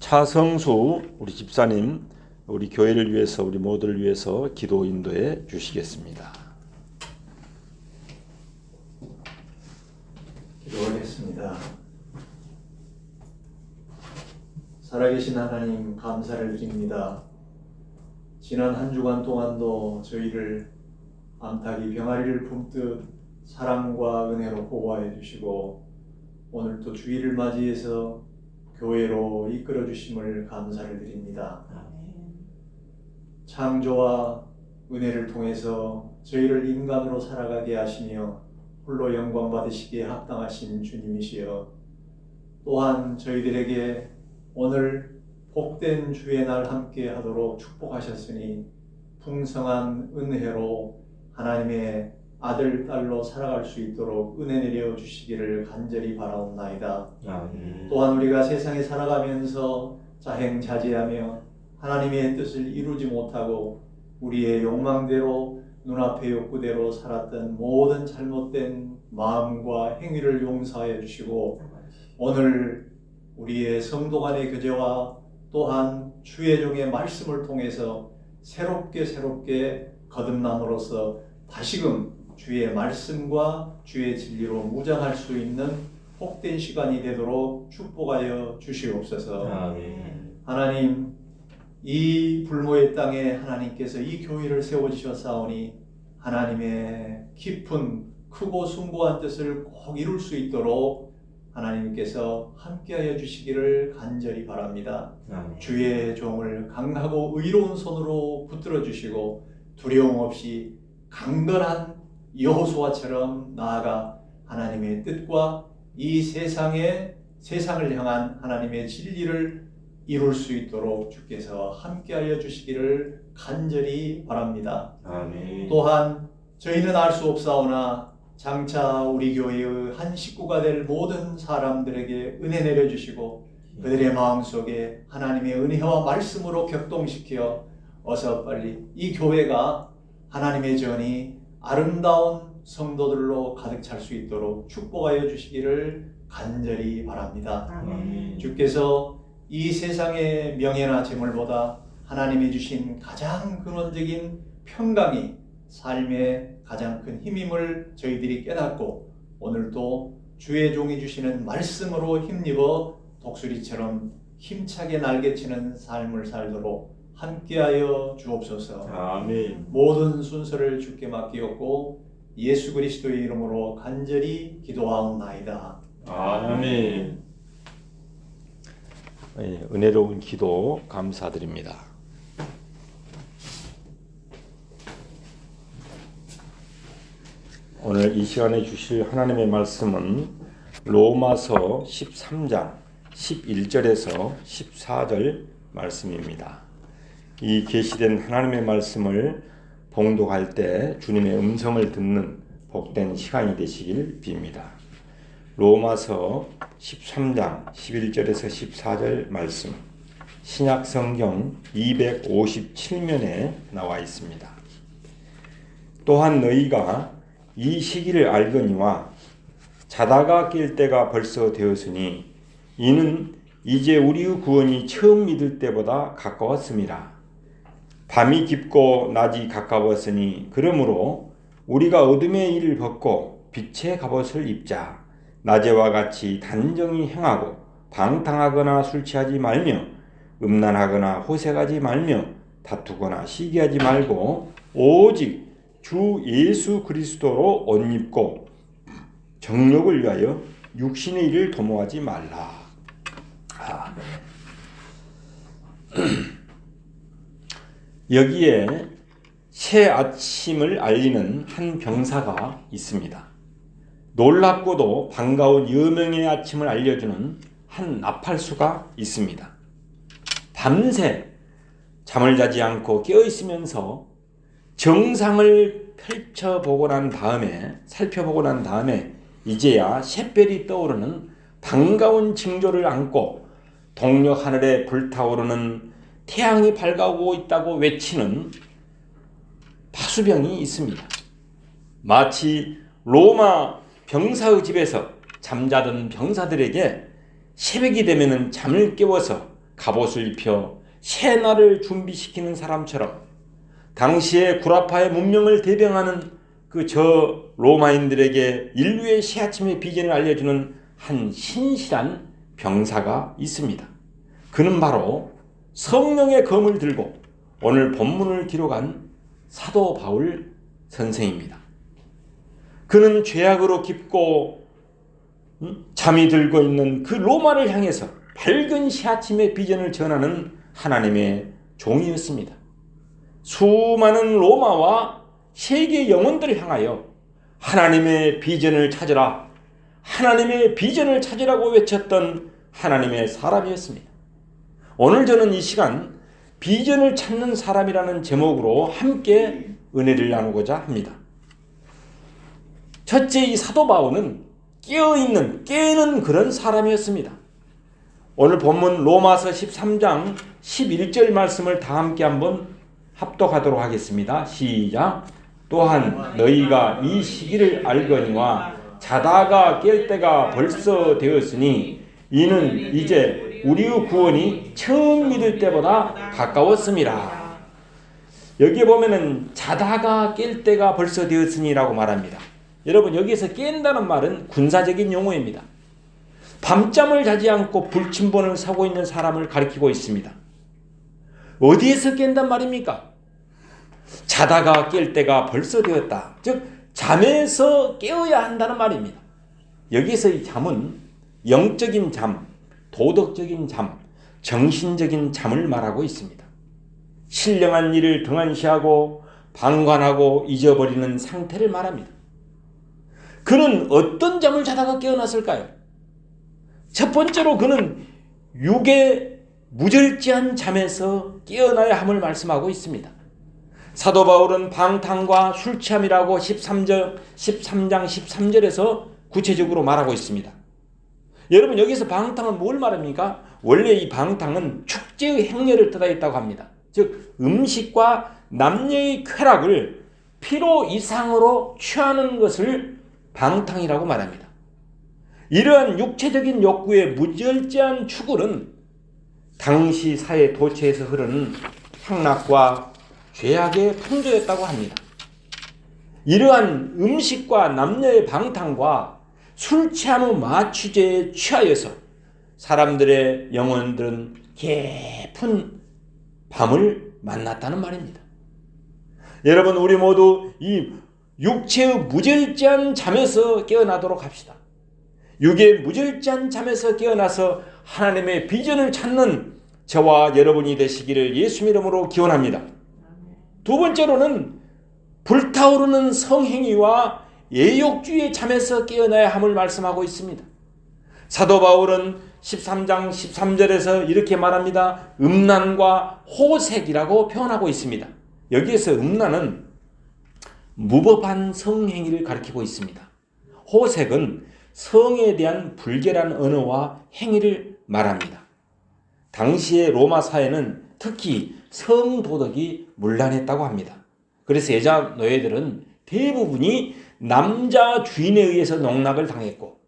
차성수 우리 집사님, 우리 교회를 위해서, 우리 모두를 위해서 기도 인도해 주시겠습니다. 기도하겠습니다. 살아계신 하나님, 감사를 드립니다. 지난 한 주간 동안도 저희를 암탉이 병아리를 품듯 사랑과 은혜로 보호하여 주시고, 오늘 또 주일을 맞이해서 교회로 이끌어 주심을 감사를 드립니다. 창조와 은혜를 통해서 저희를 인간으로 살아가게 하시며 홀로 영광 받으시기에 합당하신 주님이시여, 또한 저희들에게 오늘 복된 주의 날 함께 하도록 축복하셨으니 풍성한 은혜로 하나님의 아들, 딸로 살아갈 수 있도록 은혜 내려 주시기를 간절히 바라옵나이다. 또한 우리가 세상에 살아가면서 자행자제하며 하나님의 뜻을 이루지 못하고 우리의 욕망대로, 눈앞의 욕구대로 살았던 모든 잘못된 마음과 행위를 용서하여 주시고, 오늘 우리의 성도 간의 교제와 또한 주의 종의 말씀을 통해서 새롭게 거듭남으로써 다시금 주의 말씀과 주의 진리로 무장할 수 있는 복된 시간이 되도록 축복하여 주시옵소서. 하나님, 이 불모의 땅에 하나님께서 이 교회를 세워주셨사오니 하나님의 깊은 크고 숭고한 뜻을 꼭 이룰 수 있도록 하나님께서 함께하여 주시기를 간절히 바랍니다. 주의 종을 강하고 의로운 손으로 붙들어 주시고 두려움 없이 강건한 여호수아처럼 나아가 하나님의 뜻과 이 세상을 향한 하나님의 진리를 이룰 수 있도록 주께서 함께하여 주시기를 간절히 바랍니다. 아멘. 또한 저희는 알 수 없사오나 장차 우리 교회의 한 식구가 될 모든 사람들에게 은혜 내려주시고 그들의 마음속에 하나님의 은혜와 말씀으로 격동시켜 어서 빨리 이 교회가 하나님의 전이 아름다운 성도들로 가득 찰 수 있도록 축복하여 주시기를 간절히 바랍니다. 아멘. 주께서 이 세상의 명예나 재물보다 하나님이 주신 가장 근원적인 평강이 삶의 가장 큰 힘임을 저희들이 깨닫고, 오늘도 주의 종이 주시는 말씀으로 힘입어 독수리처럼 힘차게 날개치는 삶을 살도록 함께하여 주옵소서. 아멘. 모든 순서를 주께 맡기었고 예수 그리스도의 이름으로 간절히 기도하옵나이다. 아멘. 은혜로운 기도 감사드립니다. 오늘 이 시간에 주실 하나님의 말씀은 로마서 13장 11절에서 14절 말씀입니다. 이 계시된 하나님의 말씀을 봉독할 때 주님의 음성을 듣는 복된 시간이 되시길 빕니다. 로마서 13장 11절에서 14절 말씀, 신약 성경 257면에 나와 있습니다. 또한 너희가 이 시기를 알거니와 자다가 깰 때가 벌써 되었으니 이는 이제 우리의 구원이 처음 믿을 때보다 가까웠음이라. 밤이 깊고 낮이 가까웠으니 그러므로 우리가 어둠의 일을 벗고 빛의 갑옷을 입자. 낮에와 같이 단정히 행하고 방탕하거나 술 취하지 말며 음란하거나 호색하지 말며 다투거나 시기하지 말고 오직 주 예수 그리스도로 옷 입고 정욕을 위하여 육신의 일을 도모하지 말라. 여기에 새 아침을 알리는 한 병사가 있습니다. 놀랍고도 반가운 여명의 아침을 알려주는 한 나팔수가 있습니다. 밤새 잠을 자지 않고 깨어있으면서 정상을 살펴보고 난 다음에 이제야 샛별이 떠오르는 반가운 징조를 안고 동력 하늘에 불타오르는 태양이 밝아오고 있다고 외치는 파수병이 있습니다. 마치 로마 병사의 집에서 잠자던 병사들에게 새벽이 되면 잠을 깨워서 갑옷을 입혀 새날을 준비시키는 사람처럼 당시의 구라파의 문명을 대변하는 저 로마인들에게 인류의 새아침의 비전을 알려주는 한 신실한 병사가 있습니다. 그는 바로 성령의 검을 들고 오늘 본문을 기록한 사도 바울 선생입니다. 그는 죄악으로 깊고 잠이 들고 있는 그 로마를 향해서 밝은 새아침의 비전을 전하는 하나님의 종이었습니다. 수많은 로마와 세계 영혼들을 향하여 하나님의 비전을 찾으라, 하나님의 비전을 찾으라고 외쳤던 하나님의 사람이었습니다. 오늘 저는 이 시간 비전을 찾는 사람이라는 제목으로 함께 은혜를 나누고자 합니다. 첫째, 이 사도 바울은 깨는 그런 사람이었습니다. 오늘 본문 로마서 13장 11절 말씀을 다 함께 한번 합독하도록 하겠습니다. 시작. 또한 너희가 이 시기를 알거니와 자다가 깰 때가 벌써 되었으니 이는 이제 우리의 구원이 처음 믿을 때보다 가까웠음이라. 여기에 보면은 자다가 깰 때가 벌써 되었으니라고 말합니다. 여러분, 여기에서 깬다는 말은 군사적인 용어입니다. 밤잠을 자지 않고 불침번을 사고 있는 사람을 가리키고 있습니다. 어디에서 깬단 말입니까? 자다가 깰 때가 벌써 되었다. 즉 잠에서 깨어야 한다는 말입니다. 여기서 이 잠은 영적인 잠, 도덕적인 잠, 정신적인 잠을 말하고 있습니다. 신령한 일을 등한시하고 방관하고 잊어버리는 상태를 말합니다. 그는 어떤 잠을 자다가 깨어났을까요? 첫 번째로 그는 육의 무절제한 잠에서 깨어나야 함을 말씀하고 있습니다. 사도 바울은 방탕과 술 취함이라고 13장 13절에서 구체적으로 말하고 있습니다. 여러분, 여기서 방탕은 뭘 말합니까? 원래 이 방탕은 축제의 행렬을 뜻하 있다고 합니다. 즉 음식과 남녀의 쾌락을 필요 이상으로 취하는 것을 방탕이라고 말합니다. 이러한 육체적인 욕구의 무절제한 추구는 당시 사회 도처에서 흐르는 향락과 죄악의 풍조였다고 합니다. 이러한 음식과 남녀의 방탕과 술 취함의 마취제에 취하여서 사람들의 영혼들은 깊은 밤을 만났다는 말입니다. 여러분, 우리 모두 이 육체의 무절제한 잠에서 깨어나도록 합시다. 육의 무절제한 잠에서 깨어나서 하나님의 비전을 찾는 저와 여러분이 되시기를 예수 이름으로 기원합니다. 두 번째로는 불타오르는 성행위와 예욕주의 잠에서 깨어나야 함을 말씀하고 있습니다. 사도 바울은 13장 13절에서 이렇게 말합니다. 음란과 호색이라고 표현하고 있습니다. 여기에서 음란은 무법한 성행위를 가리키고 있습니다. 호색은 성에 대한 불결한 언어와 행위를 말합니다. 당시의 로마 사회는 특히 성도덕이 문란했다고 합니다. 그래서 여자 노예들은 대부분이 남자 주인에 의해서 농락을 당했고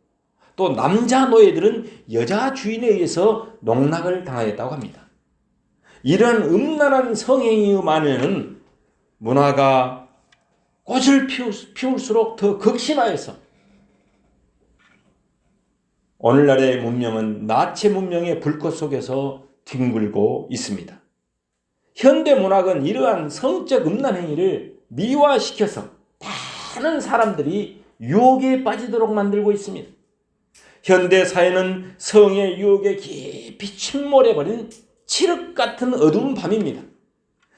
또 남자 노예들은 여자 주인에 의해서 농락을 당하였다고 합니다. 이러한 음란한 성행위의 만연은 문화가 꽃을 피울수록 더 극심하여서 오늘날의 문명은 나체 문명의 불꽃 속에서 뒹굴고 있습니다. 현대 문학은 이러한 성적 음란 행위를 미화시켜서 많은 사람들이 유혹에 빠지도록 만들고 있습니다. 현대 사회는 성의 유혹에 깊이 침몰해버린 칠흑 같은 어두운 밤입니다.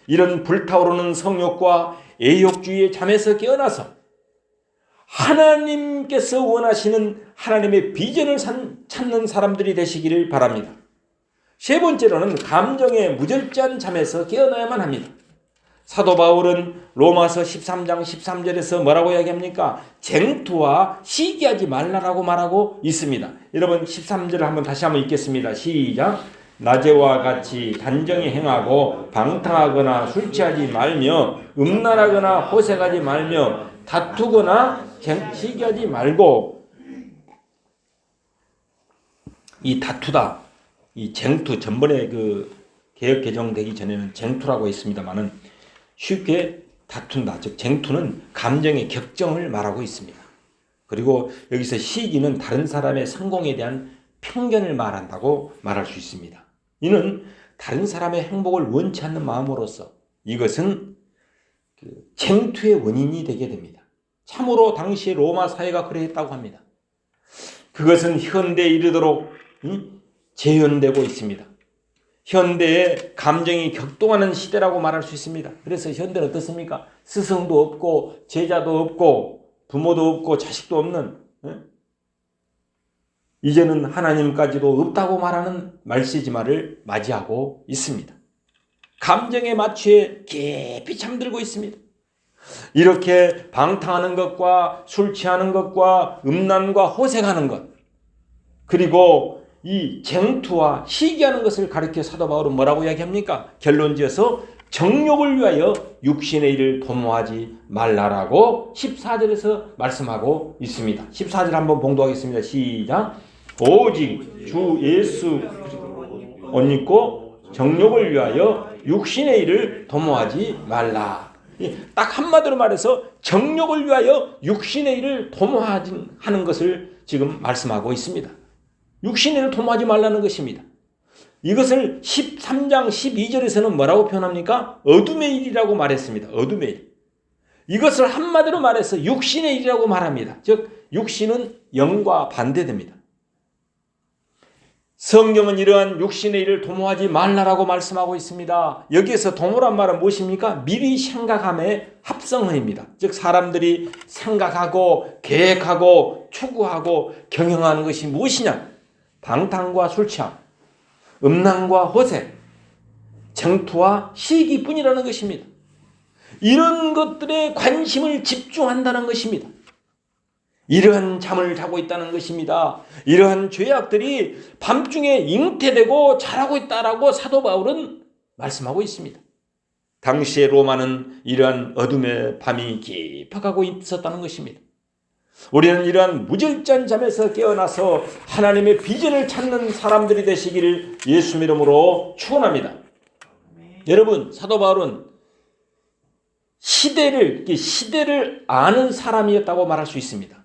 이런 불타오르는 성욕과 애욕주의의 잠에서 깨어나서 하나님께서 원하시는 하나님의 비전을 찾는 사람들이 되시기를 바랍니다. 세 번째로는 감정의 무절제한 잠에서 깨어나야만 합니다. 사도 바울은 로마서 13장 13절에서 뭐라고 이야기합니까? 쟁투와 시기하지 말라라고 말하고 있습니다. 여러분 13절을 한번 다시 한번 읽겠습니다. 시작. 낮에와 같이 단정히 행하고 방탕하거나 술 취하지 말며 음란하거나 호색하지 말며 다투거나 시기하지 말고. 이 다투다, 이 쟁투, 전번에 그 개혁 개정되기 전에는 쟁투라고 했습니다만은 쉽게 다툰다. 즉 쟁투는 감정의 격정을 말하고 있습니다. 그리고 여기서 시기는 다른 사람의 성공에 대한 편견을 말한다고 말할 수 있습니다. 이는 다른 사람의 행복을 원치 않는 마음으로서 이것은 쟁투의 원인이 되게 됩니다. 참으로 당시 로마 사회가 그러했다고 합니다. 그것은 현대에 이르도록 재현되고 있습니다. 현대의 감정이 격동하는 시대라고 말할 수 있습니다. 그래서 현대는 어떻습니까? 스승도 없고 제자도 없고 부모도 없고 자식도 없는, 이제는 하나님까지도 없다고 말하는 말세지마를 맞이하고 있습니다. 감정에 맞추어 깊이 잠들고 있습니다. 이렇게 방탕하는 것과 술 취하는 것과 음란과 호색하는 것, 그리고 이 쟁투와 시기하는 것을 가리켜 사도 바울은 뭐라고 이야기합니까? 결론지어서 정욕을 위하여 육신의 일을 도모하지 말라라고 14절에서 말씀하고 있습니다. 14절 한번 봉독하겠습니다. 시작. 오직 주 예수 옷 입고 정욕을 위하여 육신의 일을 도모하지 말라. 딱 한마디로 말해서 정욕을 위하여 육신의 일을 도모하는 것을 지금 말씀하고 있습니다. 육신의 일을 도모하지 말라는 것입니다. 이것을 13장 12절에서는 뭐라고 표현합니까? 어둠의 일이라고 말했습니다. 어둠의 일. 이것을 한마디로 말해서 육신의 일이라고 말합니다. 즉 육신은 영과 반대됩니다. 성경은 이러한 육신의 일을 도모하지 말라라고 말씀하고 있습니다. 여기에서 도모란 말은 무엇입니까? 미리 생각함의 합성어입니다. 즉 사람들이 생각하고 계획하고 추구하고 경영하는 것이 무엇이냐? 방탕과 술취함, 음란과 호색, 쟁투와 시기뿐이라는 것입니다. 이런 것들에 관심을 집중한다는 것입니다. 이러한 잠을 자고 있다는 것입니다. 이러한 죄악들이 밤중에 잉태되고 자라고 있다라고 사도 바울은 말씀하고 있습니다. 당시의 로마는 이러한 어둠의 밤이 깊어가고 있었다는 것입니다. 우리는 이러한 무절제한 잠에서 깨어나서 하나님의 비전을 찾는 사람들이 되시기를 예수 이름으로 축원합니다. 여러분, 사도 바울은 시대를 아는 사람이었다고 말할 수 있습니다.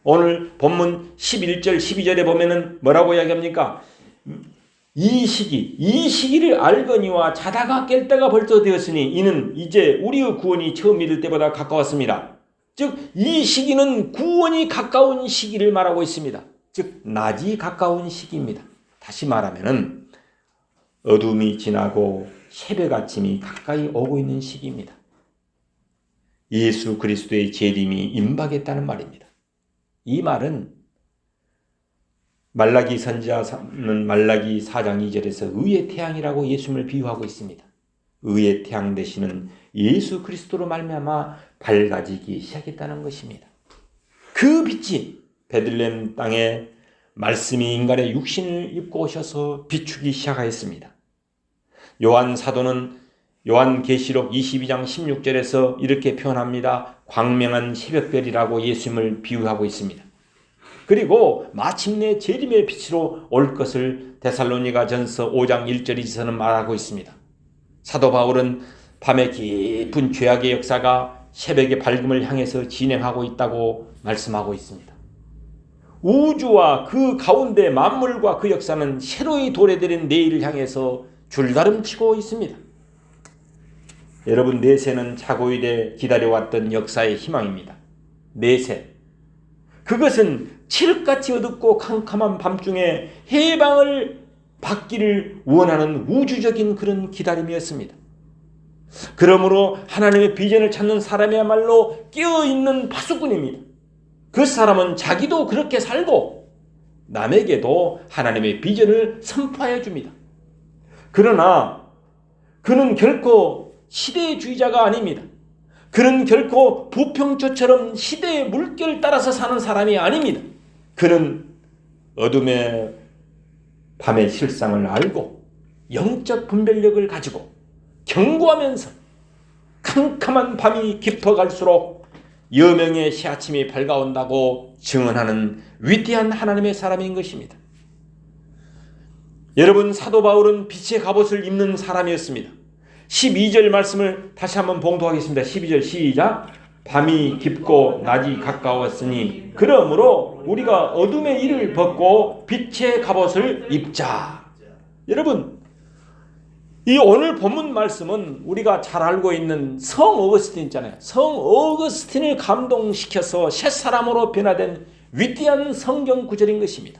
오늘 본문 11절 12절에 보면은 뭐라고 이야기합니까? 이 시기를 알거니와 자다가 깰 때가 벌써 되었으니 이는 이제 우리의 구원이 처음 이를 때보다 가까웠습니다. 즉 이 시기는 구원이 가까운 시기를 말하고 있습니다. 즉 낮이 가까운 시기입니다. 다시 말하면은 어둠이 지나고 새벽 아침이 가까이 오고 있는 시기입니다. 예수 그리스도의 재림이 임박했다는 말입니다. 이 말은 말라기 선지자는 말라기 4장 2절에서 의의 태양이라고 예수님을 비유하고 있습니다. 의의 태양 되시는 예수 그리스도로 말미암아 밝아지기 시작했다는 것입니다. 그 빛이 베들레헴 땅에 말씀이 인간의 육신을 입고 오셔서 비추기 시작하였습니다. 요한 사도는 요한계시록 22장 16절에서 이렇게 표현합니다. 광명한 새벽별이라고 예수님을 비유하고 있습니다. 그리고 마침내 재림의 빛으로 올 것을 데살로니가전서 5장 1절에서는 말하고 있습니다. 사도 바울은 밤의 깊은 죄악의 역사가 새벽의 밝음을 향해서 진행하고 있다고 말씀하고 있습니다. 우주와 그 가운데 만물과 그 역사는 새로이 도래되는 내일을 향해서 줄다름치고 있습니다. 여러분, 내세는 자고일에 기다려왔던 역사의 희망입니다. 내세. 그것은 칠흑같이 어둡고 캄캄한 밤중에 해방을 받기를 원하는 우주적인 그런 기다림이었습니다. 그러므로 하나님의 비전을 찾는 사람이야말로 깨어있는 파수꾼입니다. 그 사람은 자기도 그렇게 살고 남에게도 하나님의 비전을 선포하여 줍니다. 그러나 그는 결코 시대주의자가 아닙니다. 그는 결코 부평초처럼 시대의 물결을 따라서 사는 사람이 아닙니다. 그는 어둠의 밤의 실상을 알고 영적 분별력을 가지고 경고하면서 캄캄한 밤이 깊어갈수록 여명의 새아침이 밝아온다고 증언하는 위대한 하나님의 사람인 것입니다. 여러분, 사도 바울은 빛의 갑옷을 입는 사람이었습니다. 12절 말씀을 다시 한번 봉독하겠습니다. 12절 시작. 밤이 깊고 낮이 가까웠으니 그러므로 우리가 어둠의 일을 벗고 빛의 갑옷을 입자. 여러분, 이 오늘 본문 말씀은 우리가 잘 알고 있는 성 어거스틴 있잖아요. 성 어거스틴을 감동시켜서 새사람으로 변화된 위대한 성경 구절인 것입니다.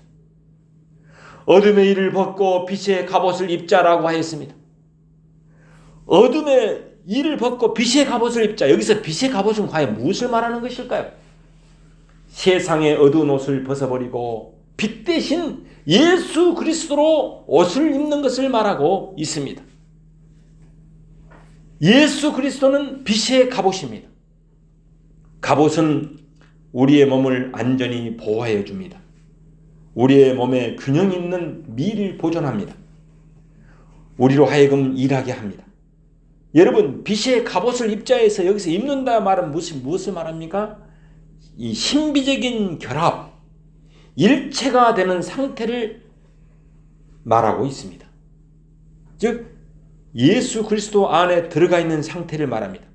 어둠의 일을 벗고 빛의 갑옷을 입자라고 하였습니다. 어둠의 일을 벗고 빛의 갑옷을 입자. 여기서 빛의 갑옷은 과연 무엇을 말하는 것일까요? 세상의 어두운 옷을 벗어버리고 빛 대신 예수 그리스도로 옷을 입는 것을 말하고 있습니다. 예수 그리스도는 빛의 갑옷입니다. 갑옷은 우리의 몸을 안전히 보호해 줍니다. 우리의 몸에 균형 있는 미를 보존합니다. 우리로 하여금 일하게 합니다. 여러분, 빛의 갑옷을 입자에서 여기서 입는다 말은 무엇을 말합니까? 이 신비적인 결합, 일체가 되는 상태를 말하고 있습니다. 즉 예수 그리스도 안에 들어가 있는 상태를 말합니다.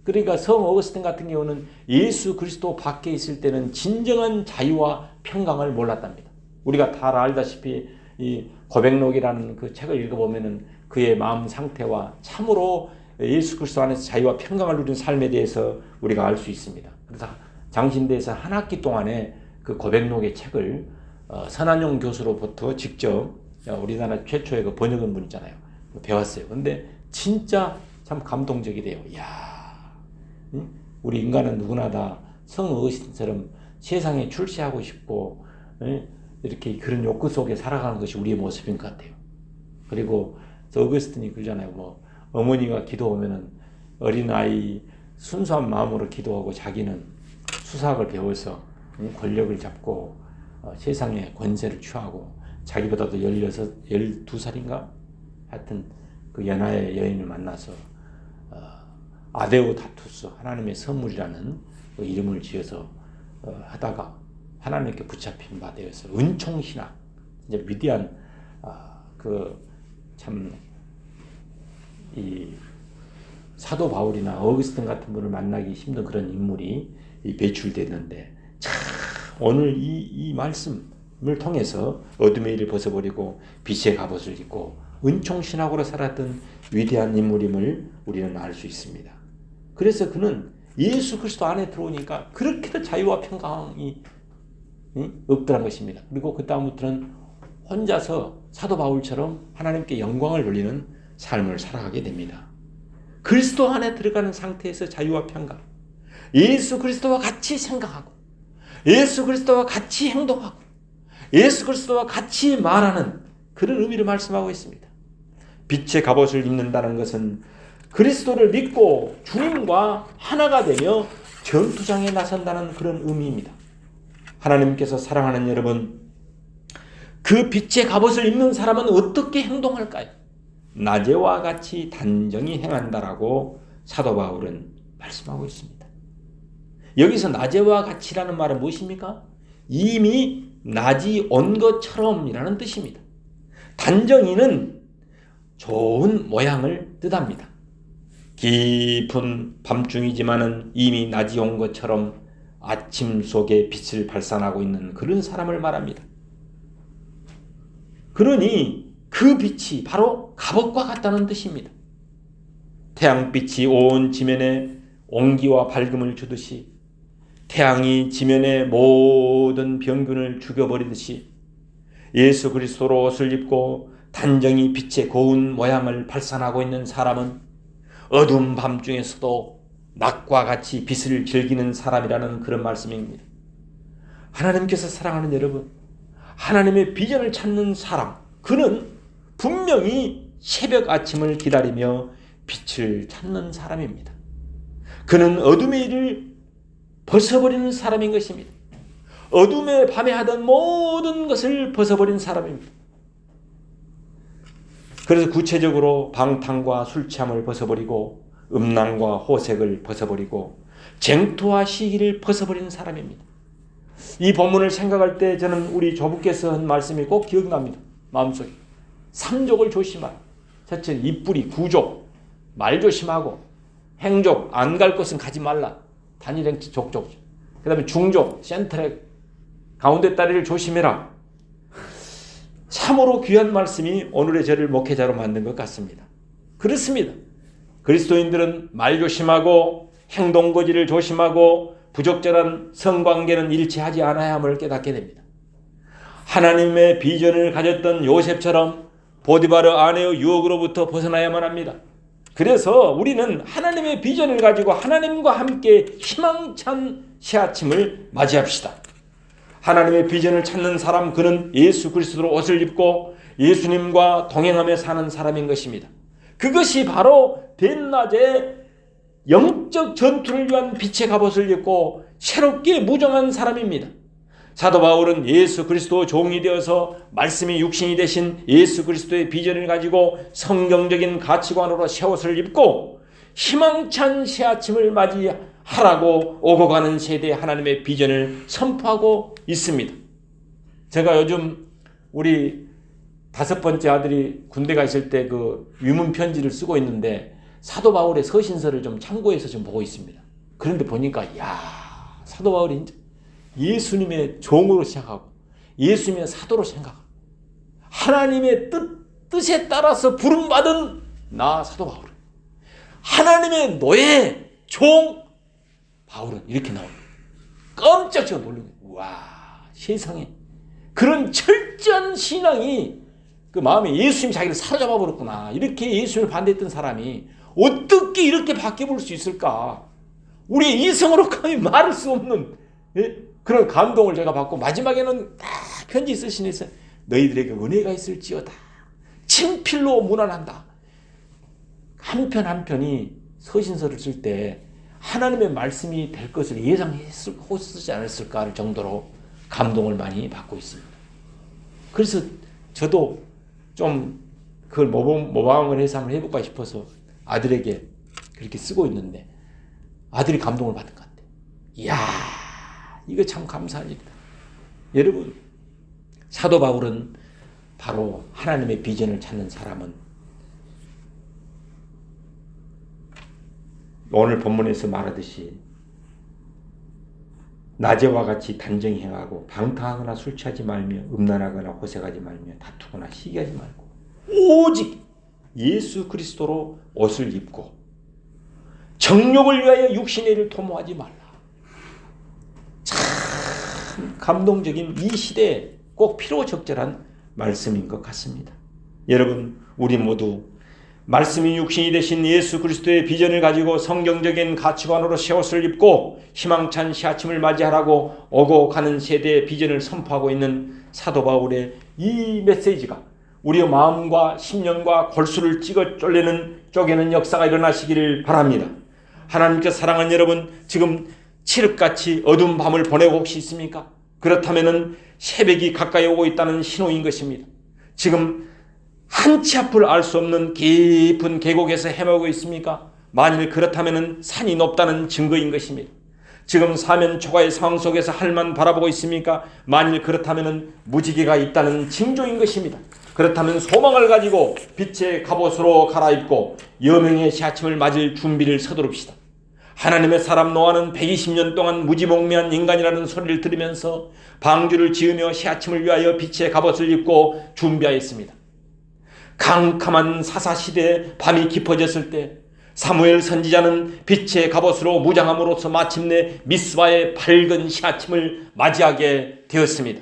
그러니까 성 어거스틴 같은 경우는 예수 그리스도 밖에 있을 때는 진정한 자유와 평강을 몰랐답니다. 우리가 다 알다시피 이 고백록이라는 그 책을 읽어보면은 그의 마음 상태와 참으로 예수 그리스도 안에서 자유와 평강을 누리는 삶에 대해서 우리가 알 수 있습니다. 그래서 장신대에서 한 학기 동안에 그 고백록의 책을 선한용 교수로부터 직접 우리나라 최초의 그 번역한 분 있잖아요. 배웠어요. 근데 진짜 참 감동적이래요. 이야, 우리 인간은 누구나 다 성 어거스틴처럼 세상에 출세하고 싶고 이렇게 그런 욕구 속에 살아가는 것이 우리의 모습인 것 같아요. 그리고 어거스틴이 그러잖아요. 뭐 어머니가 기도하면은 어린아이 순수한 마음으로 기도하고 자기는 수사학을 배워서 권력을 잡고 세상의 권세를 취하고 자기보다도 12살인가? 하여튼 그 연하의 여인을 만나서 아데오다투스, 하나님의 선물이라는 그 이름을 지어서 하다가 하나님께 붙잡힌 바 되어서 은총신학, 이제 위대한 그 참 이 사도 바울이나 어거스틴 같은 분을 만나기 힘든 그런 인물이 배출되는데, 참 오늘 이 말씀을 통해서 어둠의 일을 벗어버리고 빛의 갑옷을 입고 은총신학으로 살았던 위대한 인물임을 우리는 알 수 있습니다. 그래서 그는 예수 그리스도 안에 들어오니까 그렇게도 자유와 평강이 없더란 것입니다. 그리고 그 다음부터는 혼자서 사도 바울처럼 하나님께 영광을 돌리는 삶을 살아가게 됩니다. 그리스도 안에 들어가는 상태에서 자유와 평강, 예수 그리스도와 같이 생각하고 예수 그리스도와 같이 행동하고 예수 그리스도와 같이 말하는 그런 의미를 말씀하고 있습니다. 빛의 갑옷을 입는다는 것은 그리스도를 믿고 주님과 하나가 되며 전투장에 나선다는 그런 의미입니다. 하나님께서 사랑하는 여러분, 그 빛의 갑옷을 입는 사람은 어떻게 행동할까요? 낮에와 같이 단정히 행한다라고 사도 바울은 말씀하고 있습니다. 여기서 낮에와 같이라는 말은 무엇입니까? 이미 낮이 온 것처럼이라는 뜻입니다. 단정히는 좋은 모양을 뜻합니다. 깊은 밤중이지만은 이미 낮이 온 것처럼 아침 속에 빛을 발산하고 있는 그런 사람을 말합니다. 그러니 그 빛이 바로 갑옷과 같다는 뜻입니다. 태양빛이 온 지면에 온기와 밝음을 주듯이, 태양이 지면의 모든 병균을 죽여버리듯이 예수 그리스도로 옷을 입고 단정히 빛의 고운 모양을 발산하고 있는 사람은 어두운 밤중에서도 낮과 같이 빛을 즐기는 사람이라는 그런 말씀입니다. 하나님께서 사랑하는 여러분, 하나님의 비전을 찾는 사람, 그는 분명히 새벽 아침을 기다리며 빛을 찾는 사람입니다. 그는 어둠의 일을 벗어버리는 사람인 것입니다. 어둠의 밤에 하던 모든 것을 벗어버린 사람입니다. 그래서 구체적으로 방탕과 술 취함을 벗어버리고 음란과 호색을 벗어버리고 쟁토와 시기를 벗어버리는 사람입니다. 이 본문을 생각할 때 저는 우리 조부께서 한 말씀이 꼭 기억납니다. 마음속에. 상족을 조심하라. 첫째, 입부리, 구족, 말 조심하고, 행족, 안 갈 곳은 가지 말라. 단일행치, 족족. 그 다음에 중족, 센트랙, 가운데 다리를 조심해라. 참으로 귀한 말씀이 오늘의 저를 목회자로 만든 것 같습니다. 그렇습니다. 그리스도인들은 말 조심하고 행동거지를 조심하고 부적절한 성관계는 일치하지 않아야 함을 깨닫게 됩니다. 하나님의 비전을 가졌던 요셉처럼 보디바르 아내의 유혹으로부터 벗어나야만 합니다. 그래서 우리는 하나님의 비전을 가지고 하나님과 함께 희망찬 새아침을 맞이합시다. 하나님의 비전을 찾는 사람, 그는 예수 그리스도로 옷을 입고 예수님과 동행하며 사는 사람인 것입니다. 그것이 바로 대낮에 영적 전투를 위한 빛의 갑옷을 입고 새롭게 무정한 사람입니다. 사도 바울은 예수 그리스도 종이 되어서 말씀이 육신이 되신 예수 그리스도의 비전을 가지고 성경적인 가치관으로 새 옷을 입고 희망찬 새 아침을 맞이하라고 오고 가는 세대에 하나님의 비전을 선포하고 있습니다. 제가 요즘 우리 5번째 아들이 군대 가 있을 때 그 위문 편지를 쓰고 있는데 사도 바울의 서신서를 좀 참고해서 좀 보고 있습니다. 그런데 보니까 사도 바울이 이제 예수님의 종으로 시작하고 예수님의 사도로 생각하고 하나님의 뜻에 따라서 부름받은 나 사도 바울은 하나님의 노예 종 바울은 이렇게 나옵니다. 깜짝 놀라고 세상에 그런 철저한 신앙이 그 마음에 예수님이 자기를 사로잡아 버렸구나. 이렇게 예수님을 반대했던 사람이 어떻게 이렇게 바뀌어볼 수 있을까? 우리의 이성으로 감히 말할 수 없는 그런 감동을 제가 받고 마지막에는 다 편지 쓰시면서 너희들에게 은혜가 있을지어다. 친필로 문안한다. 한편 한편이 서신서를 쓸 때 하나님의 말씀이 될 것을 예상했고 쓰지 않았을까 할 정도로 감동을 많이 받고 있습니다. 그래서 저도 좀 그걸 모방을 해서 한번 해볼까 싶어서 아들에게 그렇게 쓰고 있는데 아들이 감동을 받은 것 같아요. 이야, 이거 참 감사한 일이다. 여러분, 사도 바울은 바로 하나님의 비전을 찾는 사람은 오늘 본문에서 말하듯이 낮에와 같이 단정히 행하고 방탕하거나 술 취하지 말며 음란하거나 호색하지 말며 다투거나 시기하지 말고 오직 예수 그리스도로 옷을 입고 정욕을 위하여 육신의 일을 도모하지 말라. 참 감동적인 이 시대에 꼭 필요적절한 말씀인 것 같습니다. 여러분, 우리 모두 말씀이 육신이 되신 예수 그리스도의 비전을 가지고 성경적인 가치관으로 새 옷을 입고 희망찬 새 아침을 맞이하라고 오고 가는 세대의 비전을 선포하고 있는 사도 바울의 이 메시지가 우리의 마음과 심령과 골수를 찍어 쪼개는 역사가 일어나시기를 바랍니다. 하나님께 사랑하는 여러분, 지금 칠흑같이 어두운 밤을 보내고 혹시 있습니까? 그렇다면 새벽이 가까이 오고 있다는 신호인 것입니다. 지금 한치 앞을 알 수 없는 깊은 계곡에서 헤매고 있습니까? 만일 그렇다면 산이 높다는 증거인 것입니다. 지금 사면 초과의 상황 속에서 하늘만 바라보고 있습니까? 만일 그렇다면 무지개가 있다는 징조인 것입니다. 그렇다면 소망을 가지고 빛의 갑옷으로 갈아입고 여명의 새아침을 맞을 준비를 서두릅시다. 하나님의 사람 노아는 120년 동안 무지몽매한 인간이라는 소리를 들으면서 방주를 지으며 새아침을 위하여 빛의 갑옷을 입고 준비하였습니다. 캄캄한 사사시대에 밤이 깊어졌을 때 사무엘 선지자는 빛의 갑옷으로 무장함으로써 마침내 미스바의 밝은 새아침을 맞이하게 되었습니다.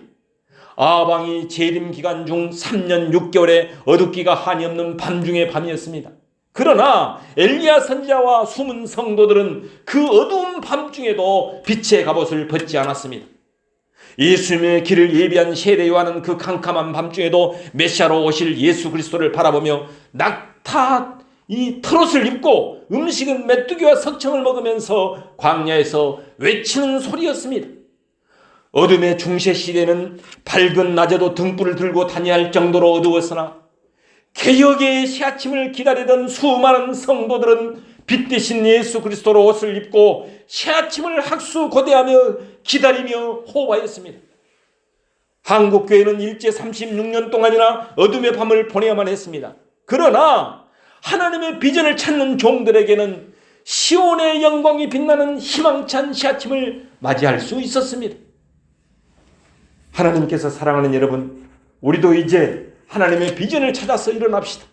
아방이 재림 기간 중 3년 6개월의 어둡기가 한이 없는 밤중의 밤이었습니다. 그러나 엘리야 선지자와 숨은 성도들은 그 어두운 밤중에도 빛의 갑옷을 벗지 않았습니다. 예수님의 길을 예비한 세대 요한은 그 캄캄한 밤중에도 메시아로 오실 예수 그리스도를 바라보며 낙타 이 털옷을 입고 음식은 메뚜기와 석청을 먹으면서 광야에서 외치는 소리였습니다. 어둠의 중세 시대는 밝은 낮에도 등불을 들고 다녀야 할 정도로 어두웠으나 개혁의 새아침을 기다리던 수많은 성도들은 빛 대신 예수 그리스도로 옷을 입고 새아침을 학수고대하며 기다리며 호흡하였습니다. 한국교회는 일제 36년 동안이나 어둠의 밤을 보내야만 했습니다. 그러나 하나님의 비전을 찾는 종들에게는 시온의 영광이 빛나는 희망찬 시아침을 맞이할 수 있었습니다. 하나님께서 사랑하는 여러분, 우리도 이제 하나님의 비전을 찾아서 일어납시다.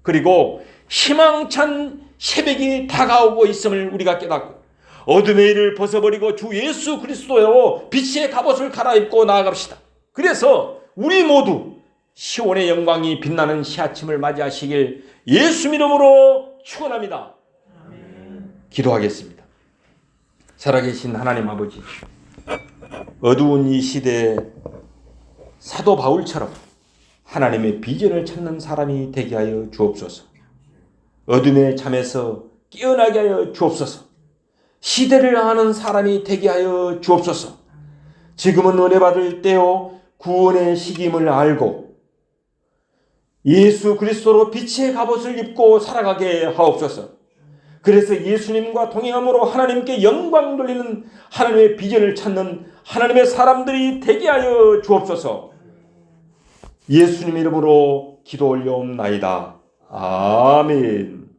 그리고 희망찬 새벽이 다가오고 있음을 우리가 깨닫고 어둠의 일을 벗어버리고 주 예수 그리스도로 빛의 갑옷을 갈아입고 나아갑시다. 그래서 우리 모두 시온의 영광이 빛나는 시아침을 맞이하시길 예수 이름으로 축원합니다. 기도하겠습니다. 살아계신 하나님 아버지, 어두운 이 시대에 사도 바울처럼 하나님의 비전을 찾는 사람이 되게 하여 주옵소서. 어둠의 잠에서 깨어나게 하여 주옵소서. 시대를 아는 사람이 되게 하여 주옵소서. 지금은 은혜 받을 때요 구원의 시기임을 알고 예수 그리스도로 빛의 갑옷을 입고 살아가게 하옵소서. 그래서 예수님과 동행함으로 하나님께 영광 돌리는 하나님의 비전을 찾는 하나님의 사람들이 되게 하여 주옵소서. 예수님 이름으로 기도 올려옵나이다. 아멘.